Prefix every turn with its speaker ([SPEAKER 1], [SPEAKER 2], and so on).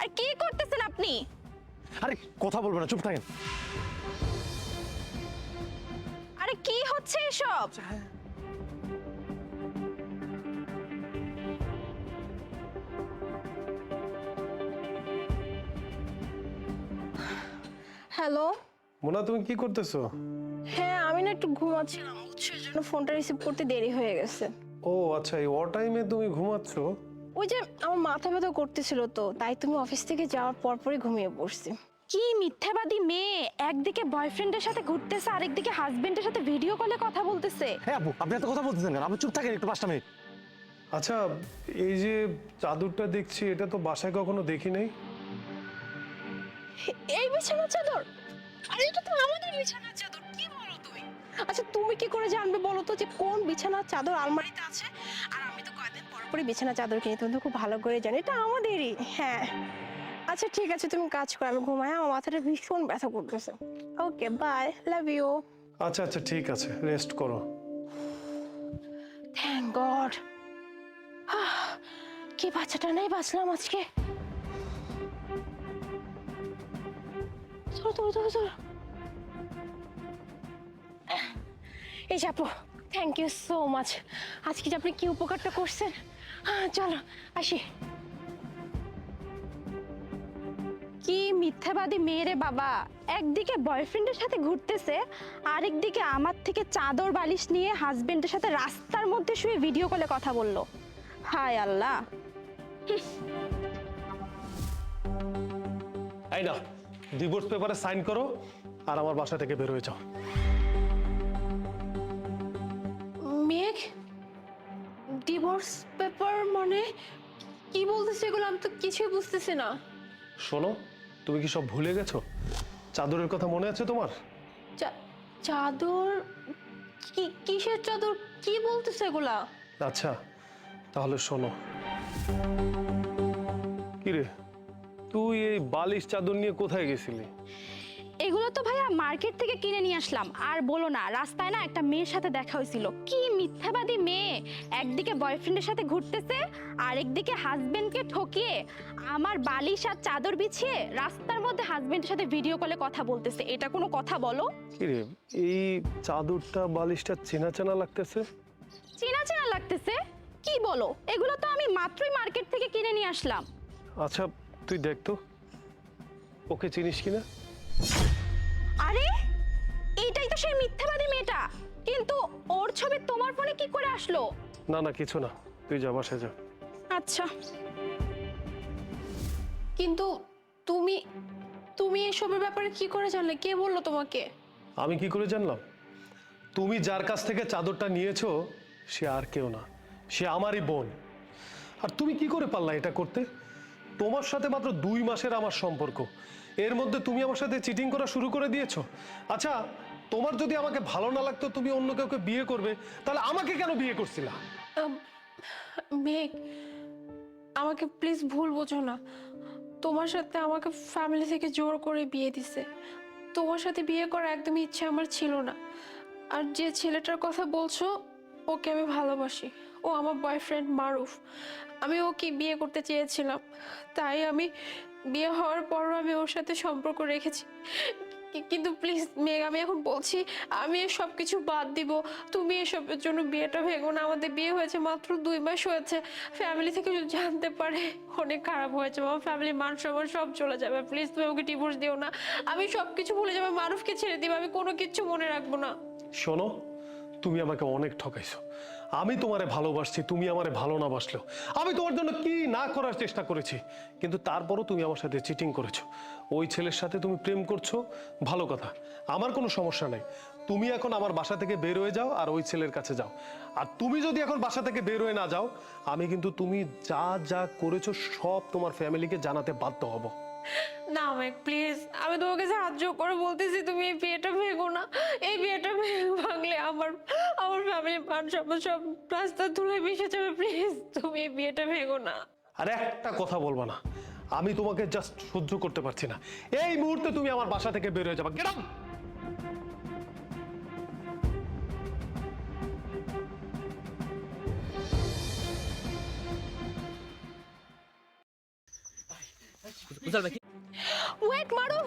[SPEAKER 1] আর কি করতেছেন আপনি?
[SPEAKER 2] আরে কথা বলবো না, চুপ থাকেন।
[SPEAKER 1] আরে কি হচ্ছে এসব? হ্যালো।
[SPEAKER 2] মোনা, তুমি কি করতেছো?
[SPEAKER 1] হ্যাঁ, আমি না একটু ঘুমাচ্ছিলাম, বুঝছো, জন্য ফোনটা রিসিভ করতে দেরি হয়ে গেছে।
[SPEAKER 2] ও আচ্ছা, এই ও টাইমে তুমি ঘুমাচ্ছ?
[SPEAKER 1] ওই যে আমার মাথা ব্যথা করতেছিল, তো তাই তুমি অফিস থেকে যাওয়ার পরপরই ঘুমিয়ে পড়ছি। কি মিথ্যাবাদী মেয়ে, একদিকে বয়ফ্রেন্ডের সাথে ঘুরতেছে আরেকদিকে হাজবেন্ডের সাথে ভিডিও কলে কথা বলতেছে।
[SPEAKER 2] হ্যাঁ আপু, আপনি এত কথা বলতেছেন কেন? আপনি চুপ থাকেন একটু 5টা মিনিট। আচ্ছা, এই যে চাদরটা দেখছি, এটা তো বাসায় কখনো দেখি নাই।
[SPEAKER 1] এই বিছানার চাদর? আরে এটা তো আমাদের বিছানার চাদর, কি বলো তুমি? আচ্ছা তুমি কি করে জানবে বলো তো যে কোন বিছানার চাদর আলমারিতে আছে? আর আমি তো কয়েকদিন পর পরই বিছানার চাদর কিনি, তুমি তো খুব ভালো করে জানি এটা আমাদেরই। হ্যাঁ আচ্ছা ঠিক আছে, তুমি কাজ করো, আমি ঘুমাই, আমার মাথাটা ভীষণ ব্যথা করতেছে। Okay bye, love you.
[SPEAKER 2] আচ্ছা আচ্ছা, ঠিক আছে, রেস্ট করো।
[SPEAKER 1] থ্যাংক গড, কি বাচ্চাটা নেই বাঁচলাম আজকে। চলো চলো চলো চলো। এই যে আপু, থ্যাংক ইউ সো মাচ, আজকে যে আপনি কি উপকারটা করছেন। চলো আসি। কি মিথ্যাবাদী মেয়ে রে বাবা, একদিকে বয়ফ্রেন্ডের সাথে ঘুরতেছে আরেকদিকে আমার থেকে চাদর বালিশ নিয়ে হাজবেন্ডের সাথে রাস্তার মধ্যে শুয়ে ভিডিও কলে কথা বললো। হায় আল্লাহ।
[SPEAKER 2] এই না, ডিভোর্স পেপারে সাইন করো আর আমার বাসা থেকে বের হয়ে যাও।
[SPEAKER 1] মেঘ, ডিভোর্স পেপার মানে কি বলতেছে এগুলো? আমি তো কিছুই বুঝতেছি না।
[SPEAKER 2] শোনো, তুমি কি সব ভুলে গেছো? চাদরের কথা মনে আছে তোমার?
[SPEAKER 1] চাদর? কিসের চাদর? কি বলতেছে এগুলা?
[SPEAKER 2] আচ্ছা তাহলে শোনো। কিরে, তুই এই বালিশ চাদর নিয়ে কোথায় গেছিলি?
[SPEAKER 1] এগুলো তো ভাইয়া মার্কেট থেকে কিনে নিয়ে আসলাম। আর বলো না, রাস্তায় না একটা মেয়ের সাথে দেখা হয়েছিল। কি মিথ্যাবাদী মেয়ে, একদিকে বয়ফ্রেন্ডের সাথে ঘুরতেছে আর একদিকে হাজবেন্ডকে ঠকিয়ে আমার বালিশ আর চাদর বিছিয়ে রাস্তার মধ্যে হাজবেন্ডের সাথে ভিডিও কলে কথা বলতেছে। এটা কোনো কথা বলো?
[SPEAKER 2] কিরে, এই চাদরটা বালিশটা চেনা চেনা লাগতেছে।
[SPEAKER 1] চেনা চেনা লাগতেছে? কি বলো, এগুলো তো আমি মাত্রই মার্কেট থেকে কিনে নিয়ে আসলাম।
[SPEAKER 2] আচ্ছা তুই দেখ তো, ওকে চিনিস কিনা?
[SPEAKER 1] আরে এইটাই তো সেই মিথ্যাবাদী মেয়েটা, কিন্তু ওর ছবি তোমার ফোনে কি করে আসলো?
[SPEAKER 2] না না, কিছু না, তুই যা বাসায় যা।
[SPEAKER 1] আচ্ছা, কিন্তু তুমি তুমি এসবের ব্যাপারে কি করে জানলে? কে বললো তোমাকে?
[SPEAKER 2] আমি কি করে জানলাম? তুমি যার কাছ থেকে চাদরটা নিয়েছো সে আর কেউ না, সে আমারই বোন। আর তুমি কি করে পারলা এটা করতে? তোমার সাথে মাত্র 2 মাসের আমার সম্পর্ক, এর মধ্যে তুমি আমার সাথে চিটিং করা শুরু করে দিয়েছো। আচ্ছা, তোমার যদি আমাকে ভালো না লাগতো তুমি অন্য কাউকে বিয়ে করবে, তাহলে আমাকে কেন বিয়ে করছিলা?
[SPEAKER 3] মেঘ, আমাকে প্লিজ ভুল বোঝো না। তোমার সাথে আমাকে ফ্যামিলি থেকে জোর করে বিয়ে দিছে। তোমার সাথে বিয়ে করার একদমই ইচ্ছা আমার ছিল না। আর যে ছেলেটার কথা বলছো, ওকে আমি ভালোবাসি। ও আমার বয়ফ্রেন্ড মারুফ। আমি ওকে বিয়ে করতে চেয়েছিলাম, তাই আমি বিয়ে হওয়ার পরও আমি ওর সাথে সম্পর্ক রেখেছি। কিন্তু প্লিজ মেঘ, আমি এখন বলছি আমি সব কিছু বাদ দিব। তুমি এসবের জন্য বিয়েটা ভেঙো না। আমাদের বিয়ে হয়েছে মাত্র 2 মাস হয়েছে। ফ্যামিলি থেকে যদি জানতে পারে অনেক খারাপ হয়েছে। আমার ফ্যামিলি মান সম্মান সব চলে যাবে। প্লিজ তুমি ওকে ডিভোর্স দিও না। আমি সব কিছু ভুলে যাবো, মারুফকে ছেড়ে দিব, আমি কোনো কিছু মনে রাখবো না।
[SPEAKER 2] শোনো, তুমি আমাকে অনেক ঠকাইছো। আমি তোমারে ভালোবাসছি, তুমি আমারে ভালো না বাসলেও আমি তোমার জন্য কি না করার চেষ্টা করেছি, কিন্তু তারপরও তুমি আমার সাথে চিটিং করেছো। ওই ছেলের সাথে তুমি প্রেম করছো, ভালো কথা, আমার কোনো সমস্যা নাই। তুমি এখন আমার বাসা থেকে বের হয়ে যাও আর ওই ছেলের কাছে যাও। আর তুমি যদি এখন বাসা থেকে বের হয়ে না যাও, আমি কিন্তু তুমি যা যা করেছো সব তোমার ফ্যামিলিকে জানাতে বাধ্য হব।
[SPEAKER 3] না মেঘ প্লিজ, আমি তোমাকে সাহায্য করে বলতেছি, তুমি এই বিয়েটা ভেঙো না। এই বিয়েটা ভাঙলে আমার আমার ফ্যামিলি মান সম্মান সব রাস্তা তুলে মিশে যাবে। প্লিজ তুমি এই বিয়েটা ভেঙো না।
[SPEAKER 2] আর একটা কথা বলবা না, আমি তোমাকে জাস্ট সহ্য করতে পারছি না। এই মুহূর্তে তুমি আমার বাসা থেকে বের হয়ে যাবা, গেট আউট।
[SPEAKER 4] বুঝাল ভাই
[SPEAKER 1] ওয়েট মারুফ,